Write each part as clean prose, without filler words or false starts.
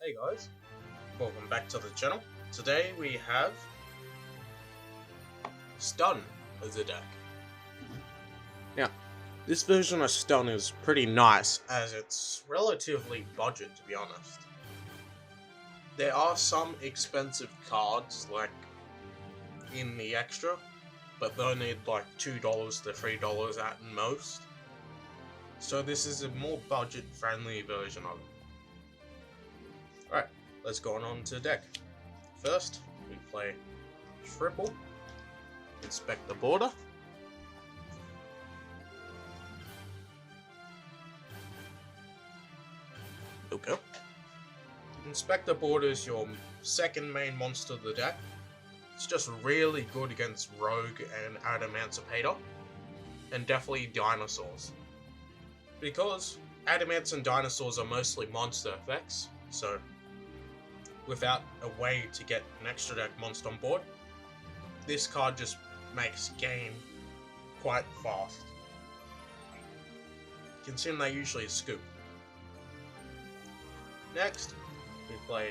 Hey guys, welcome back to the channel. Today we have Stun as a deck. Now, this version of Stun is pretty nice as it's relatively budget, to be honest. There are some expensive cards like in the extra, but they'll need like $2 to $3 at most. So this is a more budget friendly version of it. Alright, let's go on to the deck. First, we play Triple, inspect the border. Okay. Inspect the border is your second main monster of the deck. It's just really good against Rogue and Adamancipator, and definitely Dinosaurs. Because Adamants and Dinosaurs are mostly monster effects, so without a way to get an extra deck monster on board, this card just makes game quite fast. Considering they usually scoop. Next, we play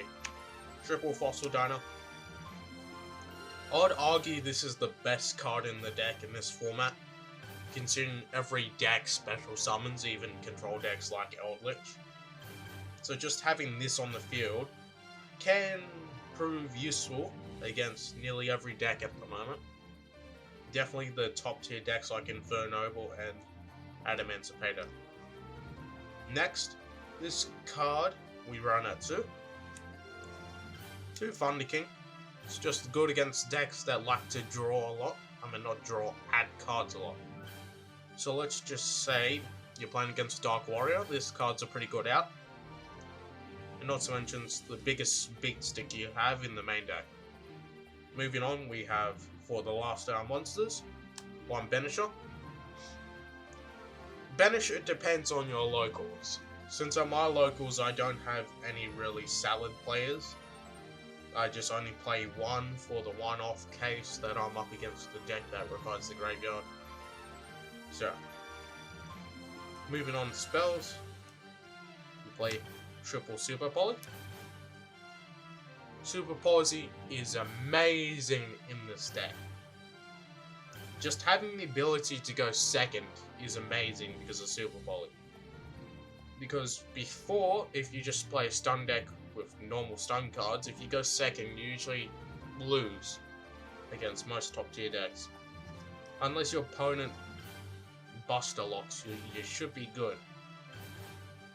Triple Fossil Dino. I'd argue this is the best card in the deck in this format, considering every deck special summons, even control decks like Eldritch. So just having this on the field can prove useful against nearly every deck at the moment. Definitely the top tier decks like Infernoble and Adamancipator. Next, this card we run at 2 Thunder King. It's just good against decks that like to draw a lot. I mean, not draw, add cards a lot. So let's just say you're playing against Dark Warrior. This card's a pretty good out. And not to mention it's the biggest beat stick you have in the main deck. Moving on, we have, for the last of our monsters, one Banisher. Banisher depends on your locals. Since on my locals I don't have any really salad players, I just only play one for the one-off case that I'm up against the deck that requires the graveyard. So, moving on to spells, we play Triple Super Poly. Super Policy is amazing in this deck. Just having the ability to go second is amazing because of Super Poly. Because before, if you just play a stun deck with normal stun cards, if you go second, you usually lose against most top tier decks. Unless your opponent buster locks you, you should be good.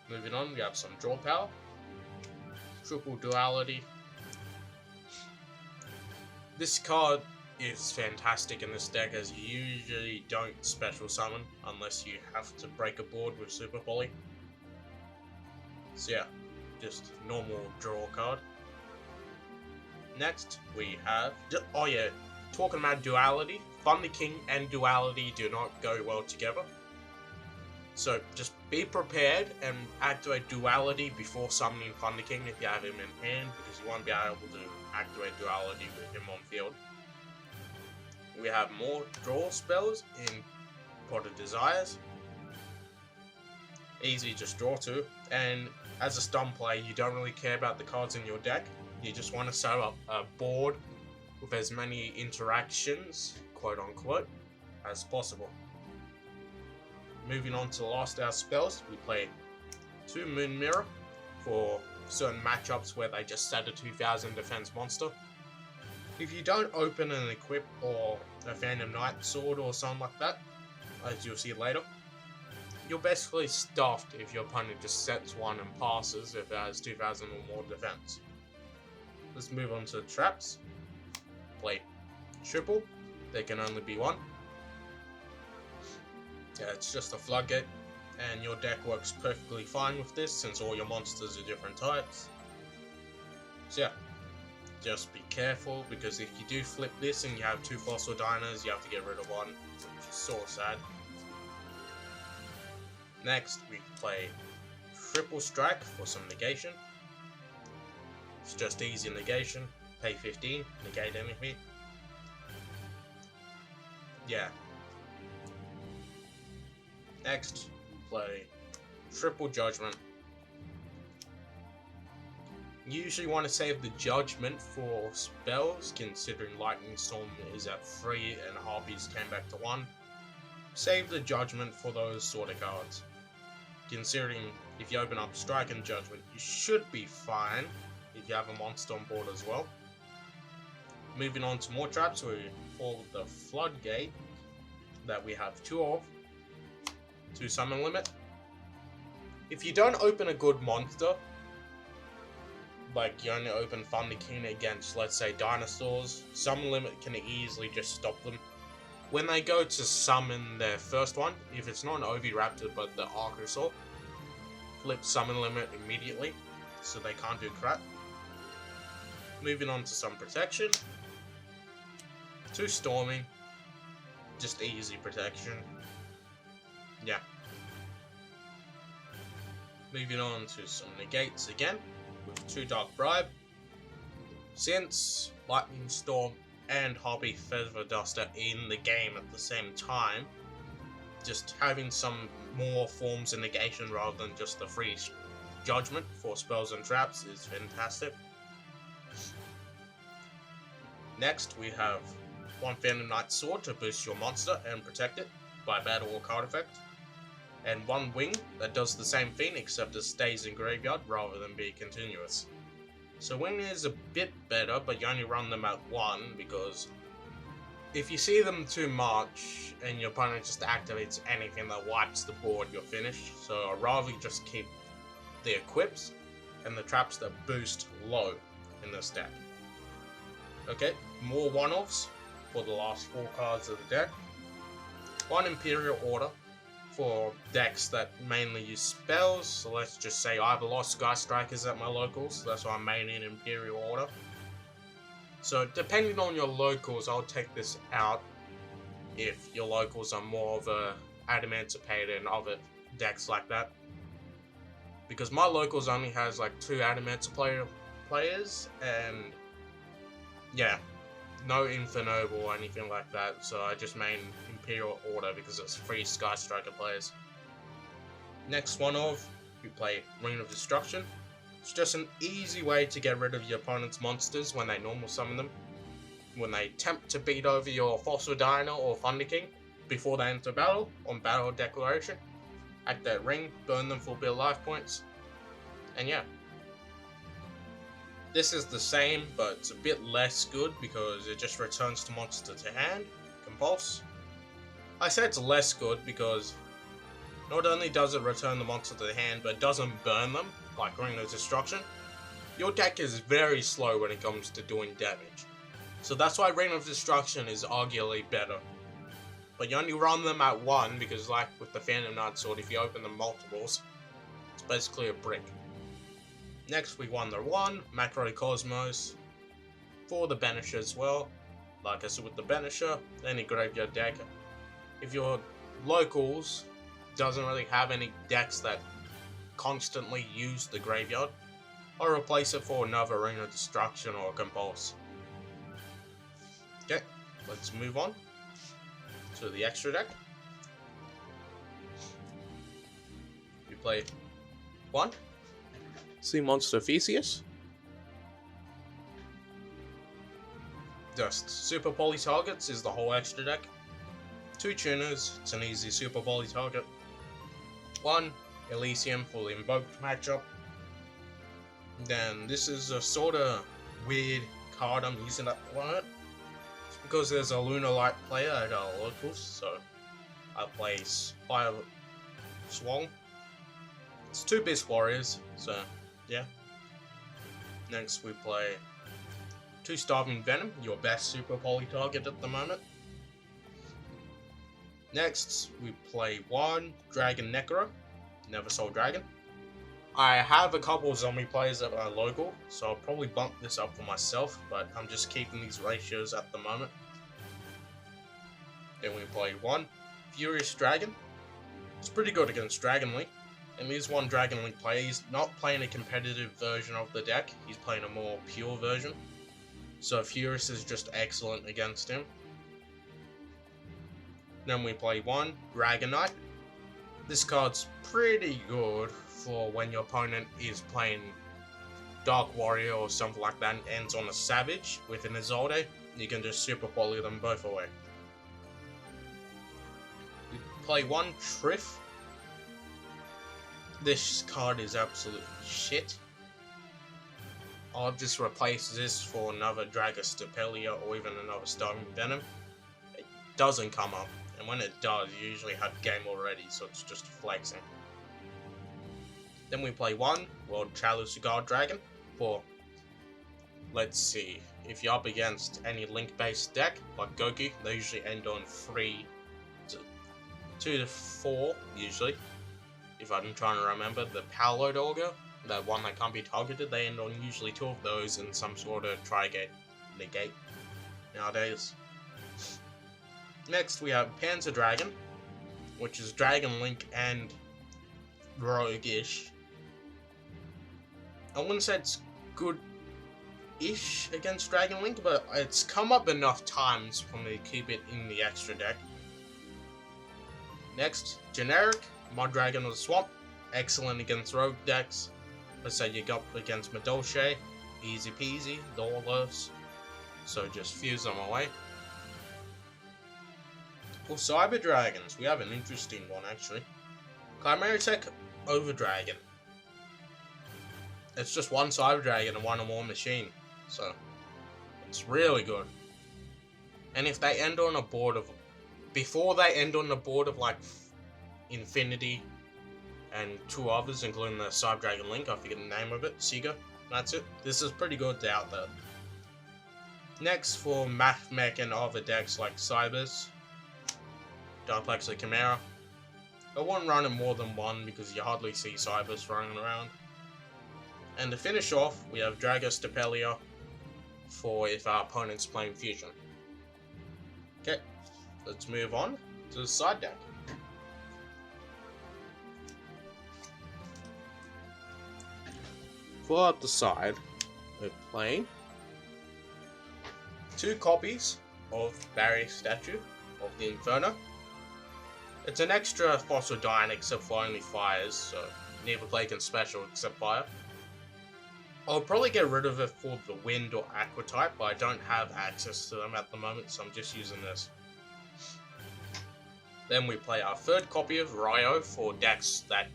Moving on, we have some draw power. Triple Duality. This card is fantastic in this deck as you usually don't special summon unless you have to break a board with Super Poly. So yeah, just normal draw card. Next we have, oh yeah, talking about Duality, Thunder King and Duality do not go well together. So just be prepared and activate Duality before summoning Thunder King if you have him in hand, because you won't be able to activate Duality with him on field. We have more draw spells in Pot of Desires. Easy, just draw 2. And as a stun player, you don't really care about the cards in your deck. You just want to set up a board with as many interactions, quote unquote, as possible. Moving on to the last of our spells, we play 2 Moon Mirror for certain matchups where they just set a 2000 defense monster. If you don't open an equip or a Phantom Knight sword or something like that, as you'll see later, you're basically stuffed if your opponent just sets one and passes if it has 2000 or more defense. Let's move on to traps. Play Triple, there can only be one. Yeah, it's just a floodgate, and your deck works perfectly fine with this since all your monsters are different types. So yeah, just be careful because if you do flip this and you have 2 Fossil Dinos, you have to get rid of one, which is so sad. Next, we play Triple Strike for some negation. It's just easy negation, pay 15, negate anything. Yeah. Next, we play Triple Judgment. You usually want to save the Judgment for spells, considering Lightning Storm is at 3 and Harpies came back to 1. Save the Judgment for those sort of cards. Considering if you open up Strike and Judgment, you should be fine if you have a monster on board as well. Moving on to more traps, we call the Floodgate, that we have 2 of, 2 summon limit. If you don't open a good monster, like you only open Thunderking against, let's say, dinosaurs, summon limit can easily just stop them. When they go to summon their first one, if it's not an Oviraptor but the Archosaur, flip summon limit immediately, so they can't do crap. Moving on to some protection. 2 Storming, just easy protection. Yeah. Moving on to some negates again, with 2 Dark Bribe. Since Lightning Storm and Hobby Feather Duster in the game at the same time, just having some more forms of negation rather than just the free Judgment for spells and traps is fantastic. Next we have 1 Phantom Knight Sword to boost your monster and protect it by battle or card effect, and 1 Wing that does the same thing except it stays in graveyard rather than be continuous. So Wing is a bit better, but you only run them at 1 because if you see them too much and your opponent just activates anything that wipes the board, you're finished. So I'd rather just keep the equips and the traps that boost low in this deck. Okay, more one-offs for the last 4 cards of the deck. 1 Imperial Order for decks that mainly use spells. So let's just say I have a lot of Sky Strikers at my locals, that's why I'm mainly in Imperial Order. So depending on your locals, I'll take this out if your locals are more of a Adamantipator and other decks like that. Because my locals only has like 2 Adamantipator players, and yeah, no Infernoble or anything like that, so I just main Imperial Order because it's 3 Sky Striker players. Next one of, we play Ring of Destruction. It's just an easy way to get rid of your opponent's monsters when they normal summon them. When they attempt to beat over your Fossil Dino or Thunderking before they enter battle, on Battle Declaration, activate Ring, burn them for a bit of life points, and yeah. This is the same, but it's a bit less good because it just returns the monster to hand, Compulse. I say it's less good because not only does it return the monster to the hand, but it doesn't burn them, like Ring of Destruction. Your deck is very slow when it comes to doing damage, so that's why Ring of Destruction is arguably better. But you only run them at 1 because, like with the Phantom Knight Sword, if you open them multiples, it's basically a brick. Next we won the 1 Macrocosmos for the Banisher as well. Like I said with the Banisher, any graveyard deck. If your locals doesn't really have any decks that constantly use the graveyard, I'll replace it for another Ring of Destruction or Compulse. Okay, let's move on to the extra deck. We play 1 Sea Monster Theseus. Just Super Poly Targets is the whole extra deck. 2 tuners, it's an easy Super Poly target. 1 Elysium for the Invoked matchup. Then this is a sort of weird card I'm using at the moment. It's because there's a Lunar Light player at our locals, so I play Fire Swung. It's 2 Beast Warriors, so yeah. Next we play 2 Starving Venom, your best Super Poly target at the moment. Next we play 1 Dragon Necro, Never Soul Dragon. I have a couple of zombie players at my local, so I'll probably bump this up for myself, but I'm just keeping these ratios at the moment. Then we play 1 Furious Dragon. It's pretty good against Dragon Link. And here's 1 Dragon Link player. He's not playing a competitive version of the deck, he's playing a more pure version. So Furious is just excellent against him. Then we play 1 Dragonite. This card's pretty good for when your opponent is playing Dark Warrior or something like that ends on a Savage with an Isolde, you can just super poly them both away. You play one Triff. This card is absolute shit. I'll just replace this for another Dragostapelia or even another Stormy Venom. It doesn't come up, and when it does, you usually have game already, so it's just flexing. Then we play one World Chalice Guard Dragon for, let's see, if you're up against any link-based deck, like Goku, they usually end on 2 to 4, usually. If I'm trying to remember, the Paolo Dogger, the one that can't be targeted, they end on usually 2 of those and some sort of Tri-Gate negate nowadays. Next we have Panzer Dragon, which is Dragon Link and Rogue-ish. I wouldn't say it's good-ish against Dragon Link, but it's come up enough times for me to keep it in the extra deck. Next, generic Mud Dragon of the Swamp, excellent against rogue decks. Let's say you go up against Madolche, easy peasy, Dorlos, so just fuse them away. For Cyber Dragons, we have an interesting one actually. Chimera Tech Over Dragon. It's just one Cyber Dragon and one or more machine, so it's really good. And if they end on a board of, before they end on the board of like Infinity and 2 others, including the Cyber Dragon Link, I forget the name of it, Sega, that's it. This is pretty good out there. Next, for Math Mech and other decks like Cybers, Darkplex or Chimera, I wouldn't run it more than one because you hardly see Cybers running around. And to finish off, we have Dragostapelia for if our opponent's playing Fusion. Okay, let's move on to the side deck. For the side, we're playing 2 copies of Barrier Statue of the Inferno. It's an extra Fossil Dyne except for only fires, so neither play can special except fire. I'll probably get rid of it for the Wind or Aqua type, but I don't have access to them at the moment, so I'm just using this. Then we play our 3rd copy of Ryo for decks that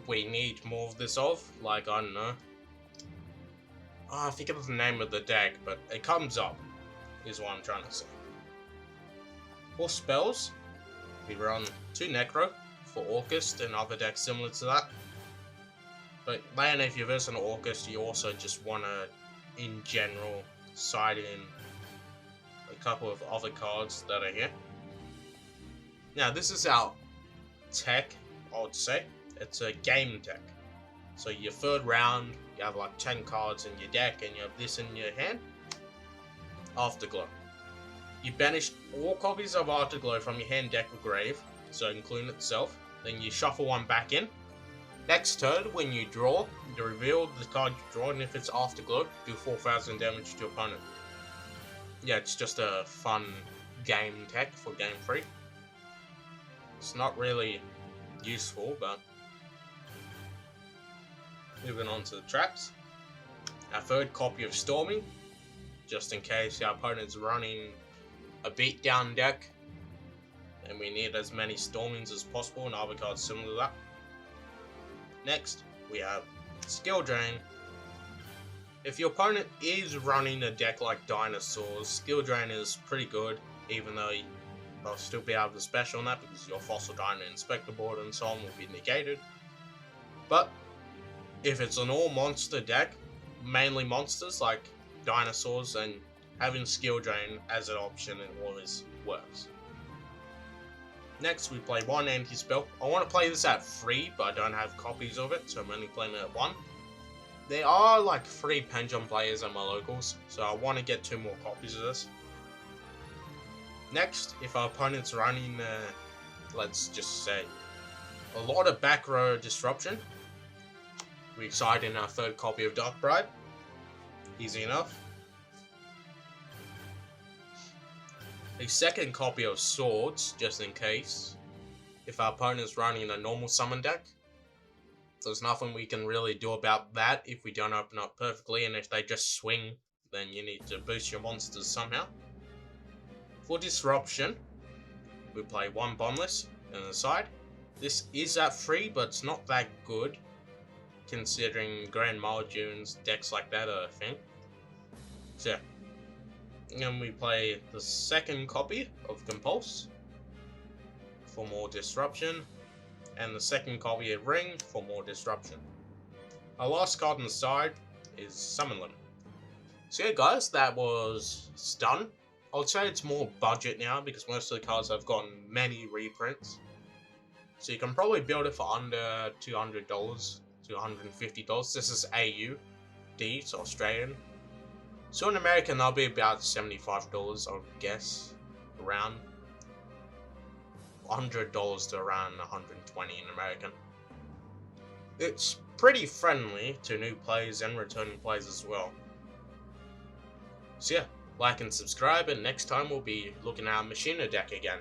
we need more of this of, like, I don't know. Oh, I forget the name of the deck, but it comes up, is what I'm trying to say. For spells, we run 2 Necro for Orcust and other decks similar to that. But then if you're versing an Orcust, you also just want to, in general, side in a couple of other cards that are here. Now, this is our tech, I would say. It's a game tech. So your 3rd round, you have like 10 cards in your deck and you have this in your hand. Afterglow. You banish all copies of Afterglow from your hand, deck, or grave, so including itself. Then you shuffle one back in. Next turn, when you draw, you reveal the card you draw, and if it's Afterglow, do 4,000 damage to your opponent. Yeah, it's just a fun game tech for Game Freak. It's not really useful, but moving on to the traps. Our 3rd copy of Storming, just in case our opponent's running a beatdown deck and we need as many Stormings as possible and other cards similar to that. Next, we have Skill Drain. If your opponent is running a deck like Dinosaurs, Skill Drain is pretty good, even though they'll still be able to special on that because your Fossil Dyne and Inspector board and so on will be negated. But if it's an all monster deck, mainly monsters like Dinosaurs, and having Skill Drain as an option it always works. Next, we play 1 anti-spell. I want to play this at 3, but I don't have copies of it, so I'm only playing it at 1. There are like 3 Pendulum players at my locals, so I want to get 2 more copies of this. Next, if our opponent's running, let's just say, a lot of back row disruption, we side in our 3rd copy of Dark Bride. Easy enough. A 2nd copy of Swords, just in case, if our opponent's running a normal summon deck. There's nothing we can really do about that if we don't open up perfectly, and if they just swing, then you need to boost your monsters somehow. For disruption, we play one Bombless on the side. This is at 3, but it's not that good, considering Grand Mardune's decks like that are a thing. So yeah. And we play the second copy of Compulse for more disruption, and the second copy of Ring for more disruption. Our last card on the side is Summon Limit. So yeah guys, that was Stun. I would say it's more budget now because most of the cards have gotten many reprints. So you can probably build it for under $200 to $150. This is AU, D, so Australian. So in American, that'll be about $75, I would guess, around $100 to around $120 in American. It's pretty friendly to new players and returning players as well. So yeah, like and subscribe, and next time we'll be looking at our Machina deck again.